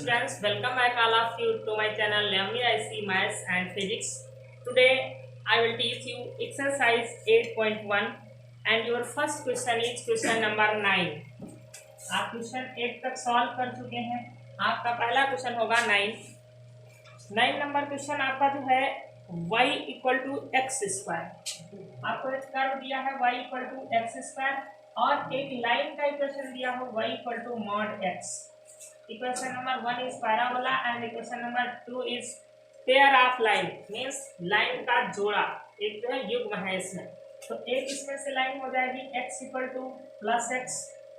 students, welcome back all of you to my channel Lemmy IC Maths and Physics. Today I will teach you exercise 8.1 and your first question is question number 9. आप question 8 तक solve कर चुके हैं। आपका पहला question होगा 9 number question आपका जो है y equal to x square. आपको एक कर्व दिया है y equal to x square और एक लाइन का इक्वेशन दिया हो y equal to mod x। Equation number 1 is parabola and equation number 2 is pair of line, means line का जोड़ा, एक जो है युग्म है इसमें। तो एक इसमें से लाइन हो जाएगी x equal to plus x,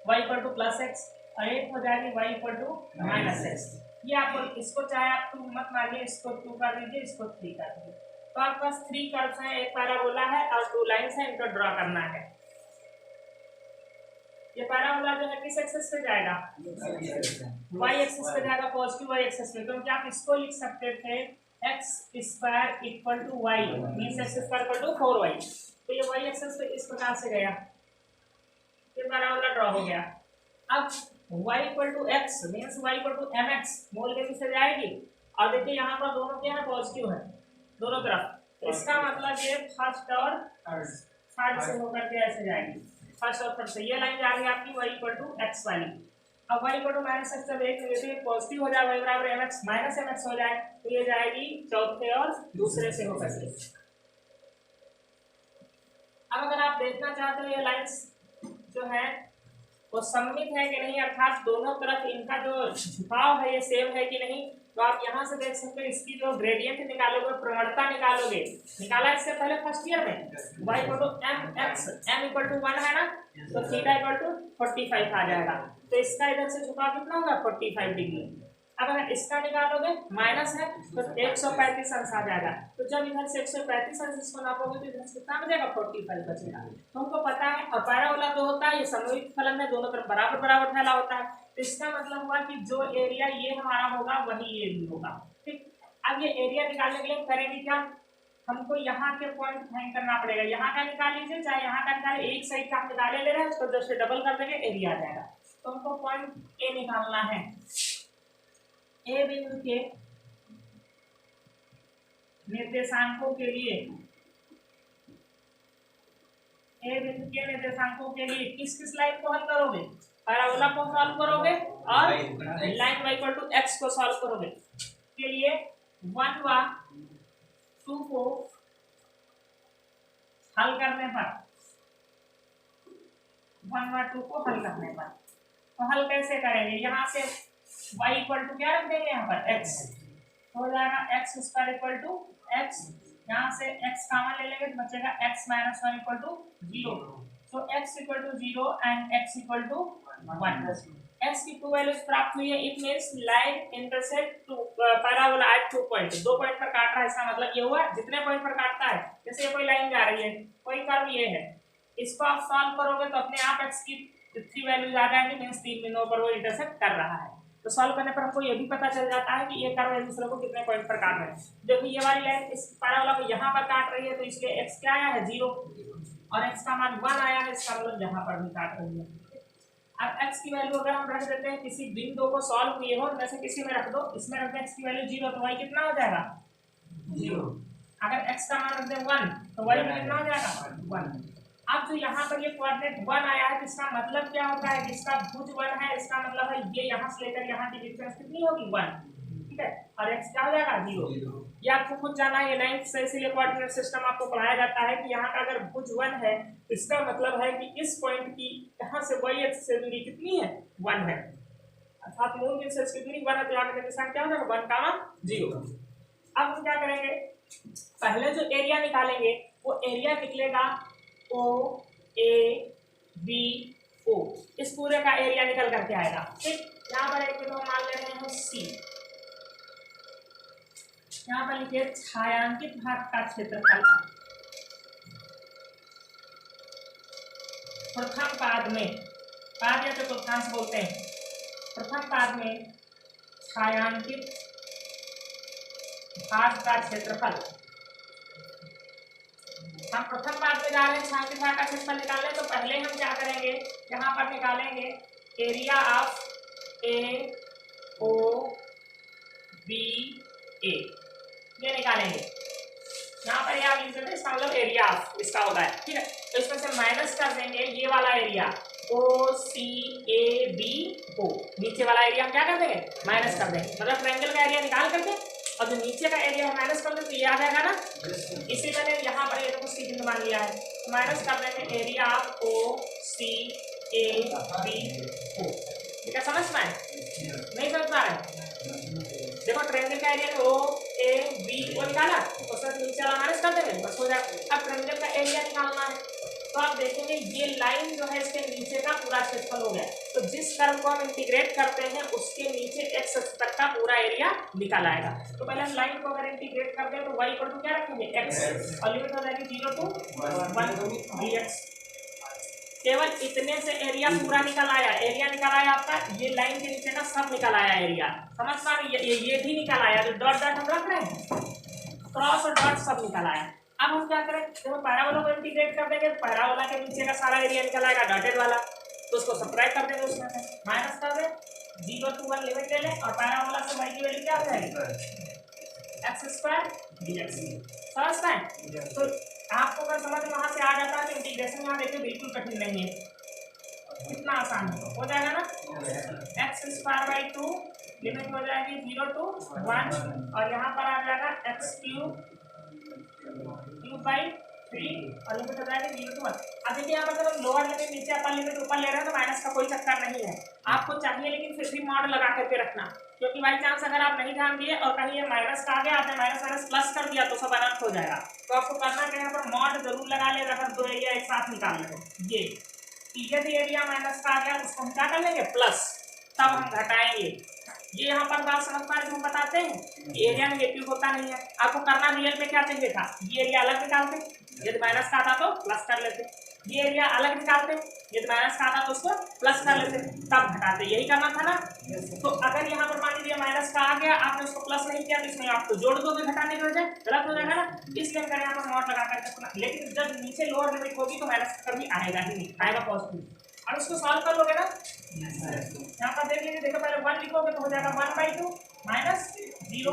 y equal to plus x और एक हो जाएगी y equal to minus x. ये आपको इसको चाहे आप 2 मत मानिए, इसको 2 कर दीजिए, इसको 3 कर दीजिए। तो आपके पास 3 कर्व्स हैं, एक पैराबोला है और 2 लाइंस हैं, इनको ड्रॉ करना है। ये पैराबोला जो है किस एक्सिस पे जाएगा? y एक्सिस पे जाएगा, पॉजिटिव y एक्सिस पे। क्योंकि आप इसको लिख सकते थे x square equal to y, means x square equal to 4y। तो ये y एक्सिस पे इस प्रकार से गया, ये पैराबोला ड्रॉ हो गया। अब y equal to x means y equal to mx मोल के से जाएगी और देखिए यहाँ पर दोनों क्या है, पॉजिटिव है दोनों तरफ। तो इसका मतलब ये फर्स्ट और थर्ड से होकर के ऐसे जाएगी, फर्स्ट और थर्ड से। ये लाइन जा रही है आपकी y इक्वल टू एक्स वाली। अब y equal to minus x जब एक नेगेटिव पॉजिटिव हो जाए, y बराबर mx माइनस mx हो जाए, तो ये जाएगी चौथे और दूसरे से होकर के। अब अगर आप देखना चाहते हो ये लाइंस जो है वो सममित है कि नहीं, अर्थात दोनों तरफ इनका जो झुकाव है ये सेम है कि नहीं, तो आप यहाँ से देख सकते हो। इसकी जो ग्रेडियंट निकालोगे, प्रवणता निकालोगे, निकाला इससे पहले फर्स्ट ईयर में y equal to mx, m equal to 1 है ना, तो थीटा इक्वल टू 45 आ जाएगा। तो इसका इधर से झुकाव कितना होगा? 45 डिग्री। अब अगर इसका निकालोगे माइनस है तो 135 अंश आ जाएगा। तो जब इधर से 135 अंश इसको नापोगे तो इधर से कितना बचेगा? 45 बचेगा। तो हमको पता है और पैराबोला तो होता है ये सममित फलन में, दोनों तरफ बराबर बराबर फैला होता है। तो इसका मतलब हुआ कि जो एरिया ये हमारा होगा वही ये भी होगा। ठीक, अब ये एरिया निकालने के लिए करेंगे क्या, हमको यहाँ के पॉइंट फाइंड करना पड़ेगा। यहाँ का निकाल लीजिए चाहे यहाँ का निकाले, एक साइड का हम निकाले ले रहे हैं, उसको जब से डबल कर देंगे एरिया आ जाएगा। तो हमको पॉइंट ए निकालना है। ए बिंदु के निर्देशांकों के लिए, ए बिंदु के निर्देशांकों के लिए किस किस लाइन को हल करोगे? पैराबोला को सॉल्व करोगे और line y equal to x को सॉल्व करोगे। के लिए 1 व 2 को हल करने पर, 1 व 2 को हल करने पर, तो हल कैसे करेंगे? यहाँ से y इक्वल टू क्या रख देंगे, यहाँ पर x हो जाएगा, x square equal to x, यहाँ से x कॉमन ले लेंगे तो बचेगा x minus 1 equal to 0। So x equal to 0 and x equal to 1। x की 2 वैल्यूज प्राप्त हुई है। It means line intersect to parabola at 2 point, 2 point पर काट रहा है। इसका मतलब ये हुआ जितने पॉइंट पर काटता है, जैसे कोई लाइन जा रही है, कोई कर्व ये है, इसको आप सॉल्व करोगे तो अपने आप x की 3 वैल्यूज आ जाएंगी, मींस 3 बिंदुओं पर वो इंटरसेक्ट कर रहा है। तो सॉल्व करने पर हमको ये भी पता चल जाता है कि ये कर्व एक दूसरे को कितने पॉइंट पर काट रहे हैं। देखो ये वाली लाइन इस पैराबोला को यहाँ पर काट रही है, तो इसलिए x क्या आया है? 0 और x का मान 1 आया है, इसका मतलब यहाँ पर भी काट रही है। अब x की वैल्यू अगर हम रख देते हैं किसी बिंदु को सॉल्व किए हो, जैसे किसी में रख दो, इसमें रख दें x की वैल्यू 0, तो y कितना हो जाएगा? 0। अगर x का मान रख दें 1 तो y कितना हो जाएगा? 1। अब जो यहाँ पर ये कोऑर्डिनेट 1 आया है, इसका मतलब क्या होता है? इसका भुज 1 है, इसका मतलब है ये यहाँ से लेकर यहाँ की डिस्टेंस कितनी होगी? 1। ठीक है, और x क्या हो जाएगा? 0। ये आपको खुद जाना है, ये 9th से इसीलिए कोऑर्डिनेट सिस्टम आपको पढ़ाया जाता है कि यहाँ का अगर भुज 1 है, इसका मतलब है कि इस पॉइंट की यहाँ से y एक्सिस से दूरी कितनी है? 1 है, अर्थात मूल की एक्सिस की दूरी 1 है। तो यहाँ का निशान क्या हो जाएगा? 1, 0। अब हम क्या करेंगे, पहले जो एरिया निकालेंगे वो एरिया निकलेगा ओ ए बी ओ, इस पूरे का एरिया निकल करके आएगा। ठीक, यहाँ पर एक तो मान ले रहे हैं सी, यहाँ पर लिखिए छायांकित भाग का क्षेत्रफल प्रथम पाद में, पाद या चतुर्थांश बोलते हैं, प्रथम पाद में छायांकित भाग का क्षेत्रफल। हम प्रथम पाद में जा रहे हैं छायांकित भाग का क्षेत्रफल निकालने, तो पहले हम क्या करेंगे, यहाँ पर निकालेंगे area of A O B A, ये निकालेंगे। यहाँ पर ये आप लिख सकते हैं, इसका मतलब एरिया इसका होता है, ठीक है। तो इसमें से माइनस कर देंगे ये वाला area O C A B ओ, नीचे वाला एरिया हम क्या कर देंगे माइनस कर देंगे, मतलब ट्रायंगल का एरिया निकाल करके और जो नीचे का एरिया है माइनस कर देंगे तो ये आ जाएगा ना। इसी तरह यहाँ पर ये तो सी बिंदु मान लिया है, माइनस कर देंगे area of O C A B O. ठीक है, समझ पाए नहीं समझ पा रहे? देखो ट्रायंगल का एरिया ओ ए बी ओ निकाला, उसमें नीचे वाला माइनस कर देंगे, बस हो जाएगा। अब ट्रायंगल का एरिया निकालना है, तो आप देखेंगे ये लाइन जो है इसके नीचे का पूरा क्षेत्रफल हो गया। तो जिस कर्व को हम इंटीग्रेट करते हैं उसके नीचे एक्स तक का पूरा एरिया निकल आएगा। तो पहले हम लाइन को अगर इंटीग्रेट करते हैं तो y इक्वल टू क्या रखेंगे x, और लिमिट हो जाएगी 0 to 1 dx। केवल इतने से एरिया पूरा निकल आया, एरिया निकल आया आपका, ये लाइन के नीचे का सब निकल आया एरिया, समझ पा रहे? ये भी निकल आया, जो डॉट डॉट हम रख रहे हैं क्रॉस और डॉट सब निकल आया। अब हम क्या करें, जब पैराबोला को इंटीग्रेट कर देंगे तो पैराबोला के नीचे का सारा एरिया निकल आएगा डॉटेड वाला, तो उसको सब्ट्रैक्ट कर देंगे, उसमें से माइनस कर दें, 0 to 1 लिमिट ले लें और पैराबोला से y की वैल्यू क्या हो जाएगी x² dx। समझ पाए? तो आपको अगर समझ में वहां से आ जाता है तो इंटीग्रेशन यहाँ देखिए बिल्कुल कठिन नहीं है, कितना आसान हो जाएगा ना। x²/2 लिमिट हो जाएगी 0 to 1 और यहाँ पर आ जाएगा x³ 3 और लिमिट हो जाएगी 0 to 1। अब देखिए यहाँ पर जब हम लोअर लिमिट नीचे अपर लिमिट ऊपर ले रहे हैं तो माइनस का कोई चक्कर नहीं है, आपको चाहिए लेकिन फिर भी मॉड लगा करके रखना, क्योंकि बाई चांस अगर आप नहीं ध्यान दिए और कहीं ये माइनस का आ गया, आपने माइनस माइनस प्लस कर दिया तो सब अनर्थ हो जाएगा। तो आपको करना क्या, यहाँ पर मॉड जरूर लगा ले, अगर दो एरिया एक साथ निकाल लें। ये यदि एरिया माइनस का आ गया तो उसको हम क्या कर लेंगे प्लस, तब हम घटाएंगे। ये यहाँ पर बात समझ पा रहे हम बताते हैं, एरिया नेगेटिव होता नहीं है। आपको करना रियल में क्या चाहिए था, ये एरिया अलग निकालते, यदि माइनस का आता तो प्लस कर लेते, ये एरिया अलग निकालते, यदि माइनस का आता तो उसको प्लस कर लेते, तब घटाते, यही करना था ना। तो अगर यहाँ पर मान लीजिए माइनस का आ गया, आपने उसको प्लस नहीं किया तो इसमें आप तो जोड़ दोगे घटाने की वजह, गलत हो जाएगा ना। इसलिए हम यहाँ पर मॉड लगा करके, लेकिन जब नीचे लोअर लिमिट होगी तो माइनस कभी आएगा ही नहीं, आएगा पॉजिटिव। अब इसको सॉल्व कर लोगे ना, यहाँ पर देख लीजिए, देखो पहले 1 लिखोगे तो हो जाएगा 1/2 माइनस 0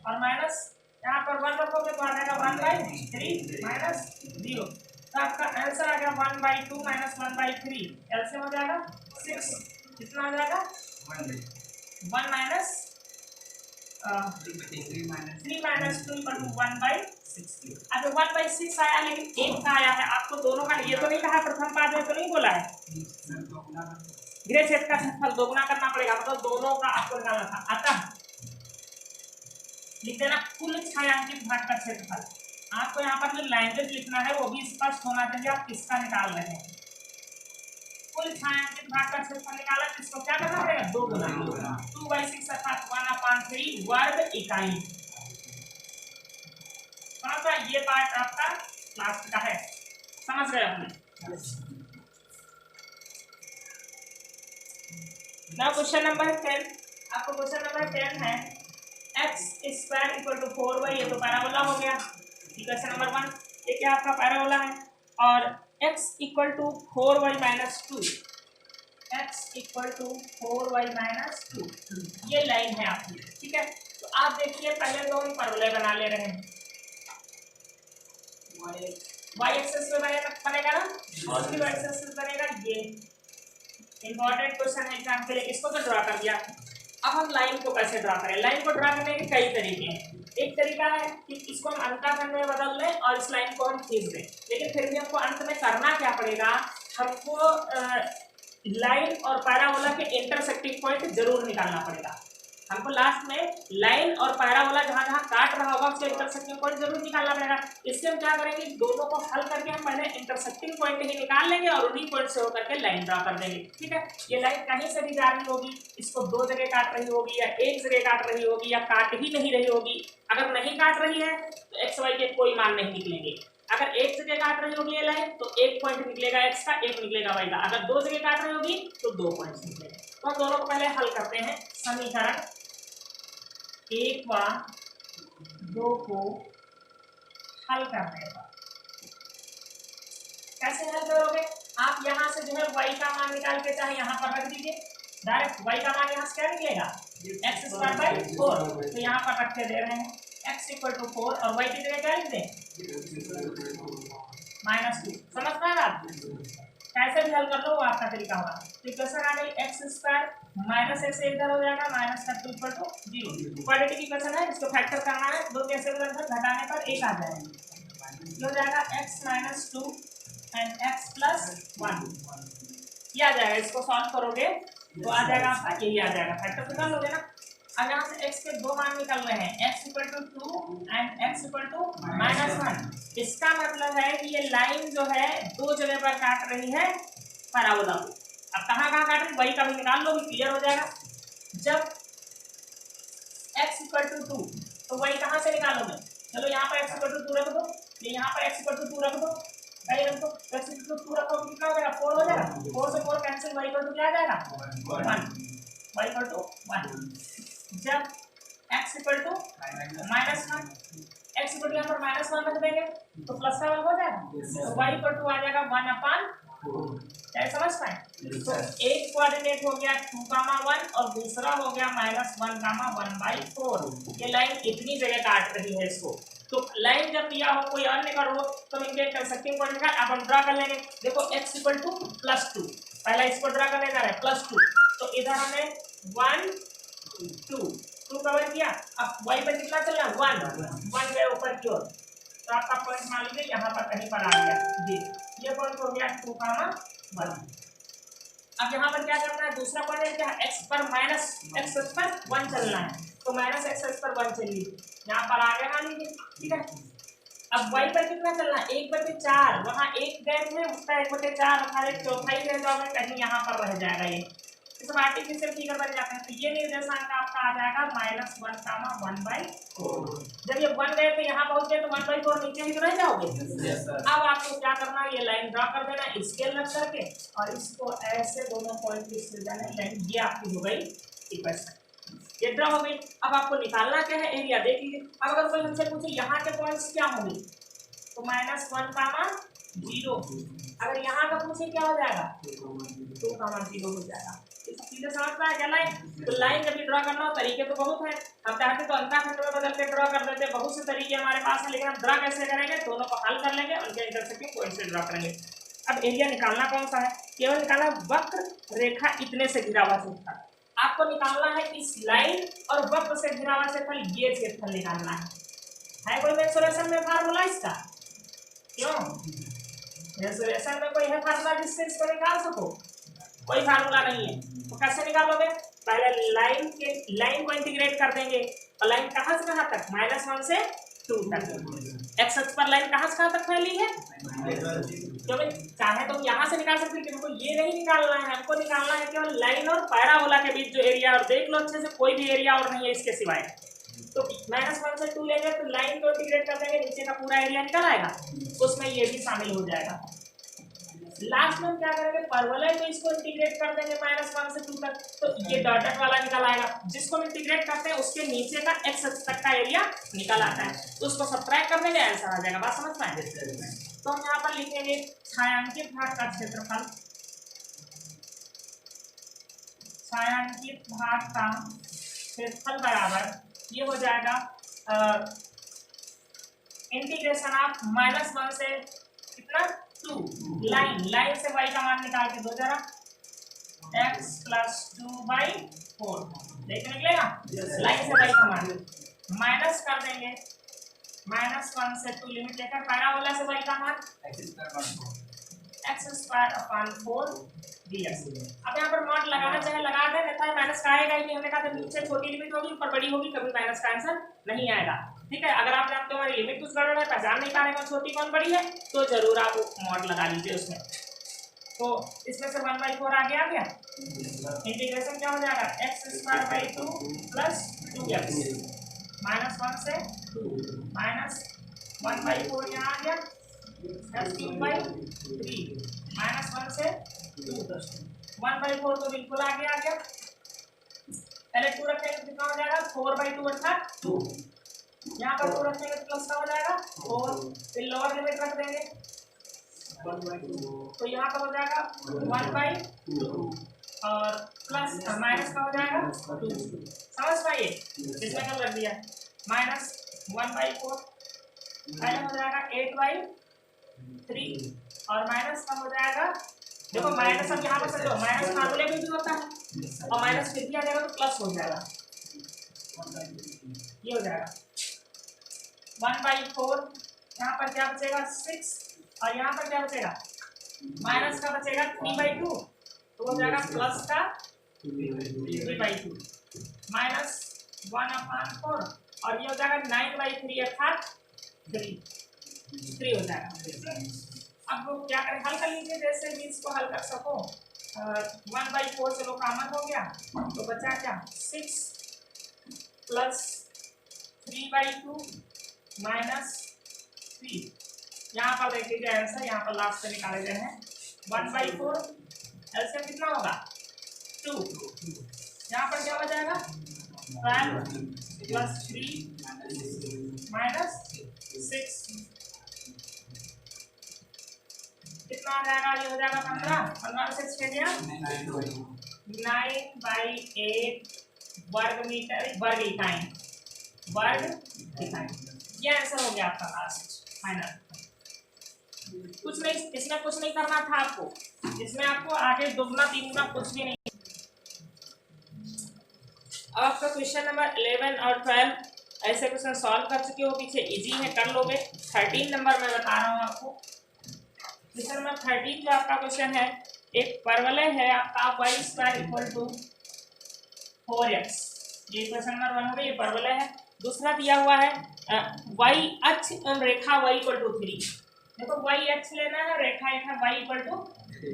और माइनस यहाँ पर 1 रखोगे तो आ जाएगा 1/3 माइनस 0। तो आपका आंसर आ गया 1/2 माइनस 1/3, एलसीएम हो जाएगा 6, कितना आ जाएगा 1 माइनस 3 माइनस 2 इक्वल टू 1/6। अब 1/6 आया लेकिन एक का आया है, आपको दोनों का ये तो नहीं कहा, प्रथम पाद में तो नहीं बोला है गृह क्षेत्र का क्षेत्रफल दोगुना करना पड़ेगा, मतलब दोनों का आपको निकालना था। अतः लिख देना कुल छायांकित भाग का क्षेत्रफल। आपको यहाँ पर जो लैंग्वेज लिखना है वो भी स्पष्ट होना चाहिए आप किसका निकाल रहे हैं। कुल छायांकित भाग का क्षेत्रफल निकाला, इसको क्या करना पड़ेगा 2 गुना 2/6 अर्थात 1/3 वर्ग इकाई। ये पार्ट आपका लास्ट का है, समझ गए आपने। नाउ क्वेश्चन नंबर 10, आपको क्वेश्चन नंबर 10 है x² इक्वल टू 4y, ये तो पैराबोला हो गया। क्वेश्चन नंबर 1 ये क्या आपका पैराबोला है, और x equal to 4y minus 2, x equal to 4y minus 2 ये लाइन है आपकी, ठीक है। तो आप देखिए पहले दो हम पैराबोला बना ले रहे हैं, y एक्सिस पे बनेगा ना, और फिर y एक्सिस पे बनेगा ये। इंपॉर्टेंट क्वेश्चन है एग्जाम के लिए, इसको तो ड्रा कर दिया। अब हम लाइन को कैसे ड्रा करें, लाइन को ड्रा करने के कई तरीके हैं। एक तरीका है कि इसको हम अंतःखंड में बदल लें और इस लाइन को हम खींच दें, लेकिन फिर भी हमको अंत में करना क्या पड़ेगा, हमको लाइन और पैराबोला के इंटरसेक्टिंग पॉइंट जरूर निकालना पड़ेगा। हमको लास्ट में लाइन और पैराबोला जहाँ जहाँ काट रहा होगा उसके इंटरसेक्टिंग पॉइंट जरूर निकालना पड़ेगा। इससे हम क्या करेंगे, दोनों को हल करके हम पहले इंटरसेक्टिंग पॉइंट ही निकाल लेंगे और उन्हीं पॉइंट से होकर के लाइन ड्रा कर देंगे, ठीक है। ये लाइन कहीं से भी जा रही होगी, इसको 2 जगह काट रही होगी या एक जगह काट रही होगी या काट ही नहीं रही होगी। अगर नहीं काट रही है तो एक्स वाई के कोई मान नहीं निकलेंगे। अगर एक जगह काट रही होगी ये लाइन तो 1 पॉइंट निकलेगा एक्स का, 1 निकलेगा वाई का। अगर 2 जगह काट रही होगी तो 2 पॉइंट निकलेंगे। तो हम दोनों को पहले हल करते हैं। समीकरण 1 व 2 को हल करने पर कैसे हल करोगे, आप यहाँ से जो है y का मान निकाल के चाहे यहाँ पर रख दीजिए, डायरेक्ट y का मान यहाँ से क्या निकलेगा एक्स स्क्वायर बाई 4, तो यहाँ पर रख के दे रहे हैं x इक्वल टू 4 और y की जगह क्या लिख दें -2। समझ पाए आप? कैसे भी हल कर लो वो आपका तरीका होगा। तो इक्वेशन आ गई एक्स स्क्वायर माइनस एक्स इधर हो जाएगा माइनस का 2 इक्वल टू 0। क्वाड्रेटिक इक्वेशन है, इसको फैक्टर करना है, दो कैसे बदलकर घटाने पर एक आ जाएगा, ये हो जाएगा x minus 2 and x plus 1, ये आ जाएगा। इसको सॉल्व करोगे तो आ जाएगा आपका यही आ जाएगा, फैक्टर निकाल लोगे ना। अब यहाँ से x के दो मान निकल रहे हैं, x equal to 2 and x equal to -1। इसका मतलब है कि ये लाइन जो है दो जगह पर काट रही है पैराबोला को। अब कहाँ कहाँ काट रही वही का भी निकाल लो, क्लियर हो जाएगा। जब x इक्वल टू 2 तो वही कहाँ से निकालोगे, चलो यहाँ पर x इक्वल टू 2 रख दो, ये यहाँ पर x इक्वल टू 2 रख दो, कहीं रख दो, x इक्वल टू 2 रखो कितना हो जाएगा 4 हो जाएगा, 4 से 4 कैंसिल, y इक्वल टू क्या आ जाएगा 1, y इक्वल टू 1। जब x equal to -1, x equal to यहाँ पर -1 रख देंगे तो प्लस का 1 हो जाएगा, तो y इक्वल टू आ जाएगा 1/4। क्या समझ पाए? तो एक कोऑर्डिनेट हो गया 2,1 और दूसरा हो गया -1,1/4। ये लाइन इतनी जगह काट रही है इसको। तो लाइन जब दिया हो कोई अन्य का हो तो इंडिकेट कर सकते हैं पॉइंट का, अब हम ड्रा कर लेंगे। देखो x इक्वल टू +2, पहला इसको ड्रा करने जा रहे हैं +2, तो इधर हमें 1 2 कवर किया। अब y पर कितना चल रहा है 1 गए ऊपर की ओर, तो आपका पॉइंट मान लीजिए यहाँ पर कहीं पर आ गया जी, ये पॉइंट हो गया 2,1। अब यहाँ पर क्या करना है, दूसरा पॉइंट क्या है, x पर -x पर 1 चलना है, तो -x पर 1 चलिए, यहाँ पर आ गया मान लीजिए, ठीक है। अब y पर कितना चलना है 1/4, वहाँ एक गैप में उसका 1/4 अर्थात एक चौथाई रह जाओगे, कहीं यहाँ पर रह जाएगा ये, इस आर्टिफिशियल फिगर बन जाते हैं। तो ये निर्देशांक आपका आ जाएगा -1,1/4। जब ये 1 गए तो यहाँ पहुंचे तो 1/4 नीचे ही तो रह जाओगे। अब आपको क्या करना है, ये लाइन ड्रा कर देना स्केल रख करके और इसको ऐसे दोनों पॉइंट पे स्केल जाने लाइन, ये आपकी हो गई इक्वेशन, ये ड्रा हो गई। अब आपको निकालना क्या है एरिया, देख लीजिए। अब अगर कोई हमसे पूछे यहाँ के पॉइंट्स क्या होंगे तो -1,0, अगर यहाँ का पूछे क्या हो जाएगा 2,0 हो जाएगा। सीधे समझ में आया क्या लाइन? तो लाइन जब ड्रा करना हो तरीके तो बहुत है, हम चाहते तो अंतःखंड में बदल के ड्रा कर देते, बहुत से तरीके हमारे पास है, लेकिन हम ड्रा कैसे करेंगे, दोनों को हल कर लेंगे, उनके इंटरसेक्टिंग पॉइंट से ड्रा करेंगे। अब एरिया निकालना कौन सा है, केवल निकालना वक्र रेखा इतने से घिरा हुआ क्षेत्रफल। आपको निकालना है इस लाइन और वक्र से घिरा हुआ क्षेत्रफल, ये क्षेत्रफल निकालना है कोई मेंसुरेशन में फार्मूला इसका? क्यों मेंसुरेशन में कोई है फार्मूला जिससे इसको निकाल सको? कोई फार्मूला नहीं है। तो कैसे निकालोगे, पहले लाइन को इंटीग्रेट कर देंगे, और लाइन कहाँ से कहाँ तक -1 से 2 तक। एक्स अक्ष पर लाइन कहाँ से कहाँ तक फैली है, क्योंकि चाहे तो यहाँ से निकाल सकते हैं, हमको ये नहीं निकालना है, हमको निकालना है केवल लाइन और पैराबोला के बीच जो एरिया, और देख लो अच्छे से कोई भी एरिया और नहीं है इसके सिवाय। तो -1 से 2 लेंगे तो लाइन को इंटीग्रेट कर देंगे, नीचे का पूरा एरिया निकल आएगा, उसमें ये भी शामिल हो जाएगा। लास्ट में क्या करेंगे, परवलय तो इसको इंटीग्रेट कर देंगे -1 से 2 तक, तो ये डॉटेड वाला निकल आएगा, जिसको इंटीग्रेट करते हैं उसके नीचे का x अक्ष तक का एरिया निकल आता है, तो उसको सब्ट्रैक्ट कर देंगे, आंसर आ जाएगा। बात समझ पाए? तो हम यहाँ पर लिखेंगे छायांकित भाग का क्षेत्रफल, छायांकित भाग का क्षेत्रफल बराबर ये हो जाएगा इंटीग्रेशन ऑफ -1 से कितना 2, लाइन से y का मान निकाल के दो जरा, x + 2/4 देख निकलेगा, लाइन से y का मान माइनस कर देंगे, -1 से 2 लिमिट लेकर पैराबोला से y का मान x² dx। अब यहाँ पर मॉड लगाना चाहे लगा दे, नहीं माइनस का आएगा ही नहीं, हमने कहा नीचे छोटी लिमिट होगी ऊपर बड़ी होगी, कभी माइनस का आंसर नहीं आएगा, ठीक है। अगर आप जानते हो हमारी लिमिट कुछ गड़बड़ है, पहचान नहीं पा रहे कौन छोटी कौन बड़ी है, तो जरूर आप मॉड लगा लीजिए उसमें। तो इसमें से 1/4 आगे आ गया, इंटीग्रेशन क्या हो जाएगा x² 2 + 2x, -1 से 2 -1/4 यहाँ आ गया, 3/3 -1 से 2 1/4 तो बिल्कुल आगे आ गया, पहले 2 रखेंगे तो कितना हो जाएगा 4/2 अर्थात 2, यहाँ पर 2 रखेंगे तो प्लस का हो जाएगा 4, फिर लोअर लिमिट रख देंगे तो यहाँ पर हो जाएगा 1/2 और प्लस माइनस का हो जाएगा 2, समझ पाइए। इसमें क्या लग दिया माइनस 1/4, पहले हो जाएगा 8/3 और माइनस का हो जाएगा, देखो माइनस अब यहाँ पर समझो माइनस फार्मूले में भी होता है और माइनस फिर भी आ जाएगा तो प्लस हो जाएगा, ये हो जाएगा 1/4, यहाँ पर क्या बचेगा 6 और यहाँ पर क्या बचेगा माइनस का बचेगा 3/2, तो हो जाएगा प्लस का 3/2 माइनस 1/4 और ये हो जाएगा 9/3 अर्थात 3 हो जाएगा। अब वो क्या करें, हल कर लीजिए जैसे भी इसको हल कर सको। 1/4 चलो कॉमन हो गया तो बचा क्या 6 प्लस 3/2 माइनस 3, यहाँ पर देख लीजिए आंसर, यहाँ पर लास्ट से निकाले गए हैं 1/4 एलसीएम कितना होगा 2, यहाँ पर क्या हो जाएगा 12 प्लस 3 माइनस 6 कितना आ जाएगा, ये हो जाएगा 15 से 6 गया 9/8 वर्ग मीटर वर्ग इकाई, ये आंसर हो गया आपका लास्ट फाइनल। कुछ नहीं, इसमें कुछ नहीं करना था आपको, इसमें आपको आगे दुगना तिगुना कुछ भी नहीं। अब आपका क्वेश्चन नंबर 11 और 12 ऐसे क्वेश्चन सॉल्व कर चुके हो, पीछे इजी है कर लोगे। 13 नंबर मैं बता रहा हूँ आपको, क्वेश्चन नंबर 13 जो आपका क्वेश्चन है, एक परवलय है आपका y² = 4x, ये क्वेश्चन नंबर 1 हो गया, ये परवलय है। दूसरा दिया हुआ है y अक्ष एवं रेखा y = 3, देखो y अक्ष लेना है, रेखा एक है y =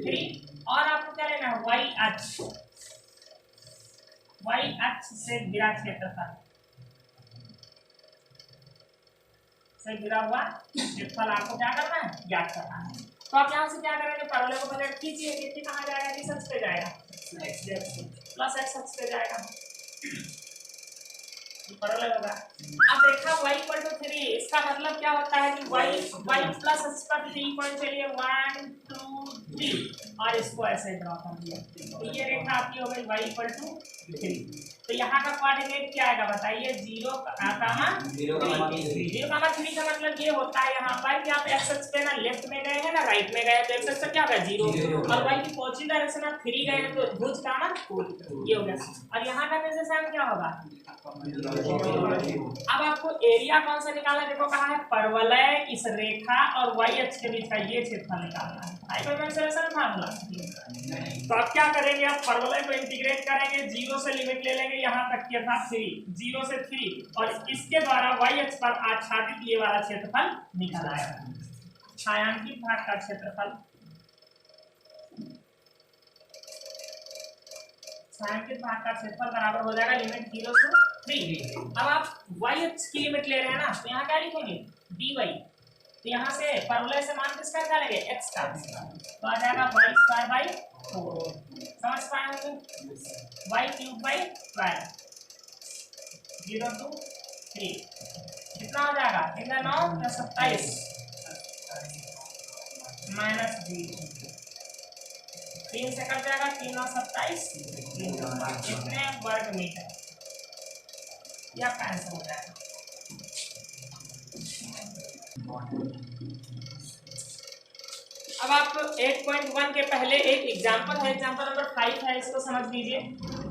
3 और आपको क्या लेना है y अक्ष से घिरा क्षेत्रफल, से घिरा हुआ क्षेत्रफल आपको क्या करना है ज्ञात करना है। तो आप यहाँ से क्या करेंगे, परवलय को पलट कीजिए, कितने कहाँ जाएगा, किस अक्ष पे जाएगा प्लस x अक्ष पे जाएगा, परवलय होगा। अब रेखा y = 3, इसका मतलब क्या होता है कि y प्लस अक्ष पर 3 पॉइंट चलिए 1 2 3 और इसको ऐसे ड्रॉ कर दिया, तो ये रेखा आपकी हो गई y = 3। तो यहाँ का कोऑर्डिनेट क्या आएगा बताइए, 0, 0, 3 का मतलब ये होता है यहाँ पर कि आप एक्स अक्ष पे ना लेफ्ट में गए हैं ना राइट में गए हैं, तो एक्स अक्ष क्या होगा 0 और y की पॉजिटिव डायरेक्शन आप 3 गए हैं तो भुज का मान 4, ये हो गया। और यहाँ का निर्देशांक क्या होगा, अब आपको एरिया कौन सा निकालना है, देखो कहा है परवलय इस रेखा और y अक्ष के बीच का ये क्षेत्रफल निकालना है, हाइपरबोलिक फार्मूला। तो आप क्या करेंगे, आप परवलय को इंटीग्रेट करेंगे, 0 से लिमिट ले लेंगे यहाँ तक की अर्थात 3, 0 से 3 और इसके द्वारा y अक्ष पर आच्छादित ये वाला क्षेत्रफल निकल आएगा, छायांकित भाग का क्षेत्रफल, छायांकित भाग का क्षेत्रफल बराबर हो जाएगा लिमिट 0 से 3। अब आप y अक्ष की लिमिट ले रहे हैं ना, तो यहाँ क्या लिखेंगे dy, तो यहाँ से परवलय से मान किसका निकालेंगे x का, तो आ जाएगा y²/4, समझ पाए होंगे, y³ 0 to 3 कितना हो जाएगा, 9 + 27 माइनस 0, 3 से कट जाएगा, 3 और 27 कितने वर्ग मीटर, यह आंसर हो जाएगा। अब आप 8.1 के पहले एक एग्जांपल है, एग्जांपल नंबर 5 है, इसको समझ लीजिए।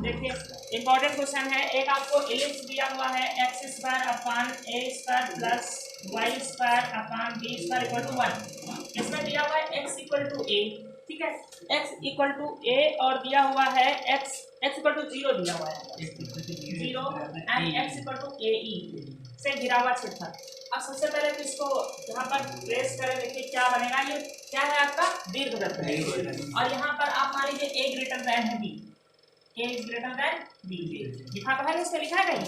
देखिए इंपॉर्टेंट क्वेश्चन है, एक आपको इलिप्स दिया हुआ है x² / a² + y² / b² = 1, इसमें दिया हुआ है x = a, ठीक है, x = a और दिया हुआ है x = 0 दिया हुआ है 0 एंड x = ae से घिरा हुआ क्षेत्रफल। अब सबसे पहले तो इसको यहाँ पर ट्रेस करें, देखिए क्या बनेगा, ये क्या है आपका दीर्घवृत्त है और यहाँ पर आप मान लीजिए a ग्रेटर देन है b, a is greater than b, लिखा तो है, इसमें लिखा है कहीं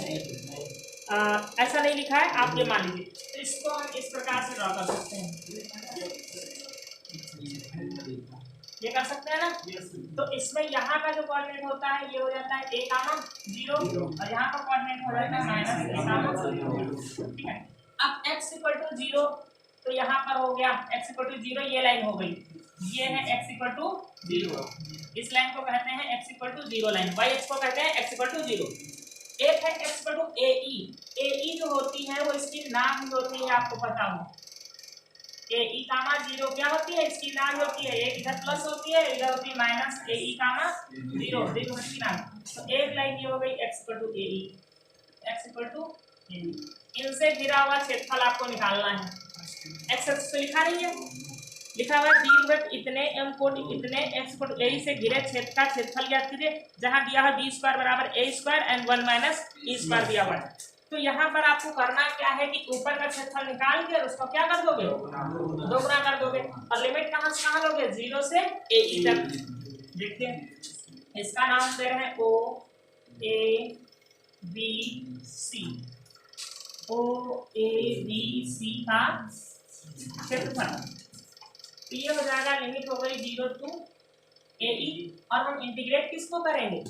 ऐसा नहीं लिखा है, आप ये मान लीजिए। तो इसको हम इस प्रकार से ड्रॉ कर सकते हैं, ये कर सकते हैं ना। तो इसमें यहाँ का जो कोऑर्डिनेट होता है ये हो जाता है a, 0 और यहाँ का कोऑर्डिनेट हो जाता है -a, 0, ठीक है। अब x = 0 तो यहाँ पर हो गया x = 0, ये लाइन हो गई ये है x इक्वल टू 0, इस लाइन को कहते हैं x equal to 0 line, y x को कहते हैं x इक्वल टू 0। एक है x equal to AE, AE जो होती है वो इसकी नाम होती है, आपको पता हो AE कामा 0 क्या होती है, इसकी नाम होती है, एक इधर प्लस होती है, इधर होती है माइनस AE कामा 0, देखो इसकी नाम। तो एक लाइन ये हो गई x equal to AE, x equal to AE। इनसे घिरा हुआ क्षेत्रफल आपको निकालना है। x एक्सिस पे लिखा नहीं है, लिखा हुआ है दीर्घवृत्त इतने m कोटि इतने x कोटि AE से घिरे क्षेत्र का क्षेत्रफल ज्ञात कीजिए, जहां दिया है b स्क्वायर बराबर a square and 1 minus e square दिया हुआ है। तो यहाँ पर आपको करना क्या है कि ऊपर का क्षेत्रफल निकाल के और उसको क्या कर दोगे, दोगुना कर दोगे, और लिमिट कहाँ से कहाँ लोगे, 0 से AE तक। देखिए इसका नाम दे रहे हैं O A B C, O A B C का क्षेत्रफल। तो ये हो जाएगा, लिमिट हो गई 0 टू AE, और हम इंटीग्रेट किसको करेंगे,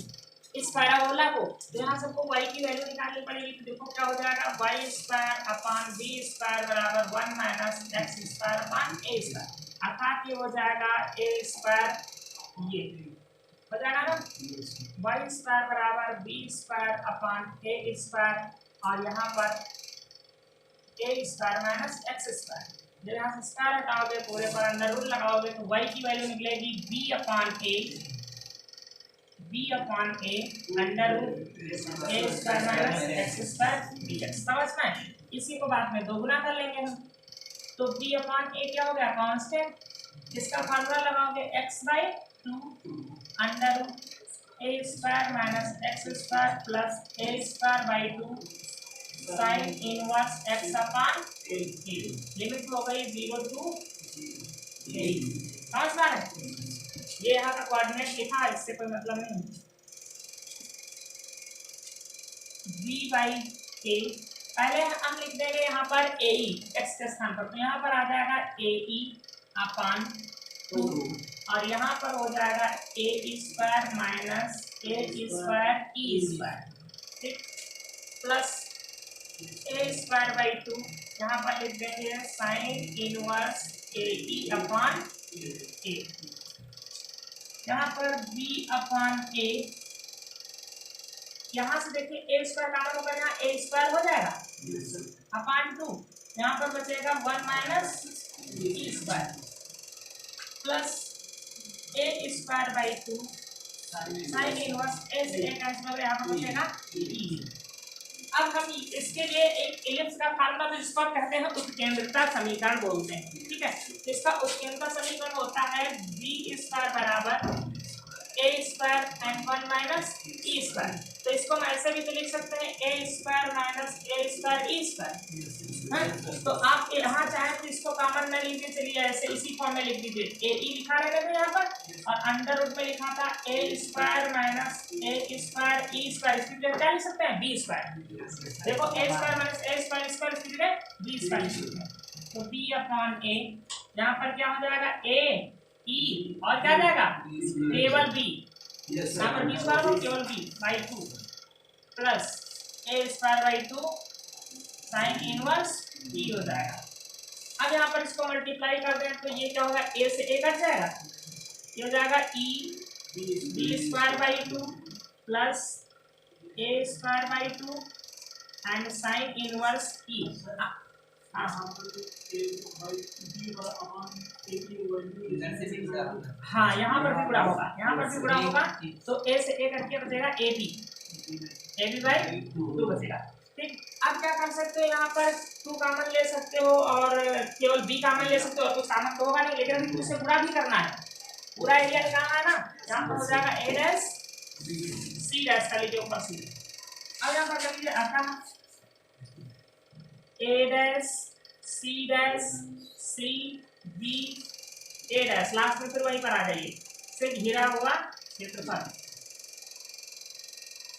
इस पैराबोला को। तो यहाँ सबको y की वैल्यू निकालनी पड़ेगी। तो देखो क्या हो जाएगा, y square upon b square बराबर 1 minus x square upon a square, अर्थात ये हो जाएगा a स्क्वायर, ये हो जाएगा ना y स्क्वायर बराबर b square upon a square, और यहाँ पर a square minus x square. जब यहाँ से स्क्वायर हटाओगे पूरे पर अंडर रूट लगाओगे तो y की वैल्यू निकलेगी b upon a under root a square minus x square dx। समझ में, इसी को बाद में दोगुना कर लेंगे हम। तो b अपान a क्या हो गया, कांस्टेंट, इसका फार्मूला लगाओगे x/2 under root a square minus x square plus a square 2 sine inverse x upon a। Limit हो गई 0 टू a। समझ में आ रहा है, ये यहाँ का कोऑर्डिनेट लिखा है, इससे कोई मतलब नहीं। v/a पहले हम लिख देंगे यहाँ पर AE x के स्थान पर, तो यहाँ पर आ जाएगा AE अपान 2, और यहाँ पर हो जाएगा a square minus a square e square, ठीक, प्लस a स्क्वायर 2, यहाँ पर लिख देंगे sine inverse AE upon a। यहाँ पर b अपान a, यहाँ से देखिए a स्क्वायर कामन होगा, यहाँ a स्क्वायर हो जाएगा अपान 2, यहाँ पर बचेगा 1 minus e square plus a square 2 sine inverse a से a कैंसिल हो गया, यहाँ पर बचेगा e। अब हम इसके लिए एक इलिप्स का फार्मूला, तो जिसको आप कहते हैं उत्केंद्रता समीकरण बोलते हैं, ठीक है। इसका उत्केंद्रता समीकरण होता है b स्क्वायर बराबर a square and 1 minus e square. तो इसको हम ऐसे भी तो लिख सकते हैं a square minus a square e square. तो आप यहाँ चाहे तो इसको कॉमन में लीजिए, चलिए ऐसे इसी फॉर्म में लिख दीजिए, a e लिखा रहेगा तो यहाँ पर, और अंडर रूट में लिखा था a square minus a square e square, इसकी जगह क्या लिख सकते हैं, b स्क्वायर। देखो a square minus a square square, इसकी जगह b स्क्वायर लिख सकते हैं। तो b अपॉन a, यहाँ पर क्या हो जाएगा, a e और क्या जाएगा, केवल b, यहाँ पर b स्क्वायर हो केवल b/2 plus a square 2 sine inverse e हो जाएगा। अब यहाँ पर इसको मल्टीप्लाई कर दें तो ये क्या होगा, a से a कट जाएगा, ये हो जाएगा e b square 2 plus a square 2 and sine inverse e। हाँ यहाँ पर भी गुणा होगा, यहाँ पर भी गुणा होगा, तो a से a करके बचेगा ab/2 बचेगा, ठीक। अब क्या कर सकते हो, यहाँ पर 2 कॉमन ले सकते हो और केवल b कॉमन ले सकते हो, और कुछ कॉमन तो होगा नहीं, लेकिन अभी इसे गुणा भी करना है, पूरा एरिया निकालना है ना। यहाँ पर हो जाएगा a' c' का लीजिए ऊपर c। अब यहाँ पर कर लीजिए आता a' c b a' last में फिर वहीं पर आ जाइए, से घिरा हुआ क्षेत्रफल,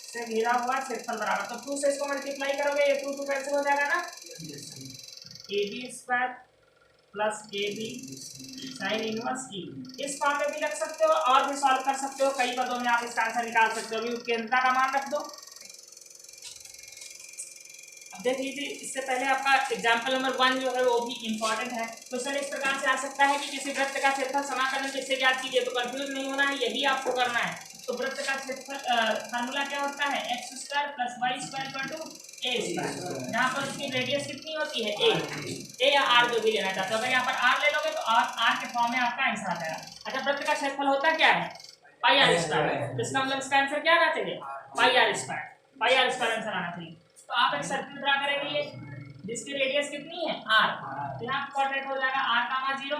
से घिरा हुआ क्षेत्रफल बराबर, तो 2 से इसको मल्टीप्लाई करोगे, ये 2 कैंसिल हो जाएगा ना, ab square plus ab sine inverse e। इस फॉर्म में भी रख सकते हो और भी सॉल्व कर सकते हो, कई पदों में आप इसका आंसर निकाल सकते हो। अभी उत्केंद्रता का मान रख दो, देख लीजिए, इससे पहले आपका एग्जाम्पल नंबर 1 जो है वो भी इम्पोर्टेंट है। क्वेश्चन इस प्रकार से आ सकता है कि किसी वृत्त का क्षेत्रफल समाकलन जिससे ज्ञात कीजिए, तो कंफ्यूज नहीं होना है, यही आपको करना है। तो वृत्त का क्षेत्रफल फार्मूला क्या होता है, x square plus y square equal to a square, जहाँ पर उसकी रेडियस कितनी होती है a या r जो भी लेना चाहते हो। अगर यहाँ पर r ले लोगे तो r के फॉर्म में आपका आंसर आ जाएगा। अच्छा, वृत्त का क्षेत्रफल होता क्या है, पाई आर स्क्वायर। इसका मतलब इसका आंसर क्या आना चाहिए, pi R square, pi R square answer आना चाहिए। तो आप एक सर्किल ड्रा करेंगे जिसकी रेडियस कितनी है r, तो यहाँ क्वाड्रेट हो जाएगा r कामा 0,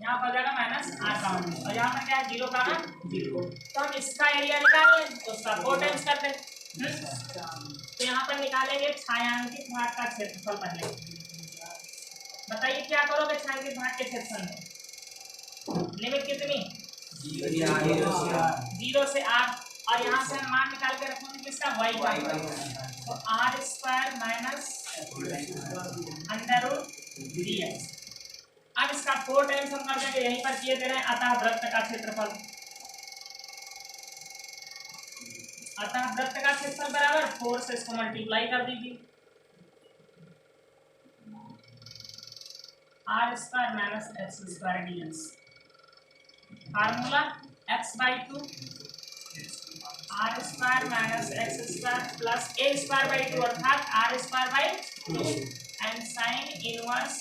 यहाँ पर हो जाएगा माइनस r कामा 0, और यहाँ पर क्या है 0 कामा 0। तो हम इसका एरिया निकालेंगे तो उसका 4 टाइम्स करते हैं। तो यहाँ पर निकालेंगे छायांकित भाग का क्षेत्रफल। पहले बताइए क्या करोगे छायांकित भाग के क्षेत्रफल में, लिमिट कितनी 0 से r, और यहाँ से हम मान निकाल के रखेंगे किसका y का, तो r square minus under root dx। अब इसका 4 टाइम्स हम कर देंगे, यहीं पर किए दे रहे हैं। अतः वृत्त का क्षेत्रफल, अतः वृत्त का क्षेत्रफल बराबर 4 से इसको मल्टीप्लाई कर दीजिए, r square minus x square dx। Formula x/2 r square minus x square plus a square by 2 अर्थात r square by 2 and sine inverse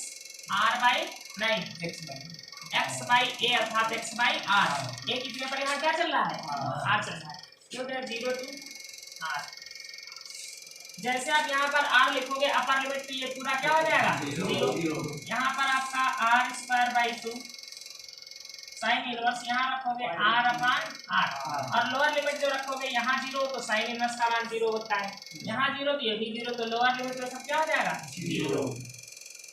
r by 9 x by a अर्थात x बाई r। a की जगह पर यहाँ क्या चल रहा है, r चल रहा है, क्योंकि 0 to r। जैसे आप यहाँ पर r लिखोगे अपर लिमिट की, ये पूरा क्या हो जाएगा 0। यहाँ पर आपका r square by 2 sine inverse यहाँ रखोगे r अपान r, और लोअर लिमिट जो रखोगे यहाँ 0 तो साइन इनवर्स का मान 0 होता है, यहाँ 0 तो ये भी 0, तो लोअर लिमिट में सब क्या हो जाएगा 0।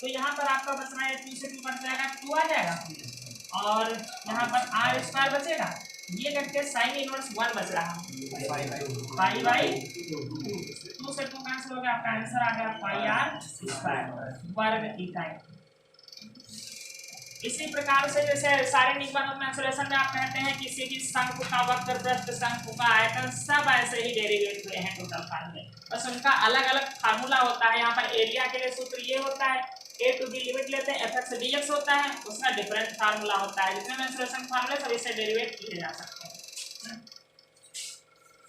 तो यहाँ पर आपका बच रहा है 2 से 2 कट जाएगा 2 आ जाएगा, और यहाँ पर r स्क्वायर बचेगा, ये करके साइन इनवर्स 1 बच रहा है पाई बाई 2 से 2 कैंसिल हो गया, आपका आंसर आ गया पाई आर स्क्वायर वर्ग इकाई। इसी प्रकार से जैसे सारे निगमनों में सॉल्यूशन में आप कहते हैं किसी भी शंकु का वक्र, वृत्त, शंकु का आयतन, सब ऐसे ही डेरिवेट हुए हैं टोटल फार्मूले, बस उनका अलग अलग फार्मूला होता है। यहाँ पर एरिया के लिए सूत्र ये होता है, a टू b लिमिट लेते हैं, f(x) dx होता है, उसका डिफरेंट फार्मूला होता है, जिसमें सॉल्यूशन फार्मूले सभी से डेरिवेट किए जा सकते हैं।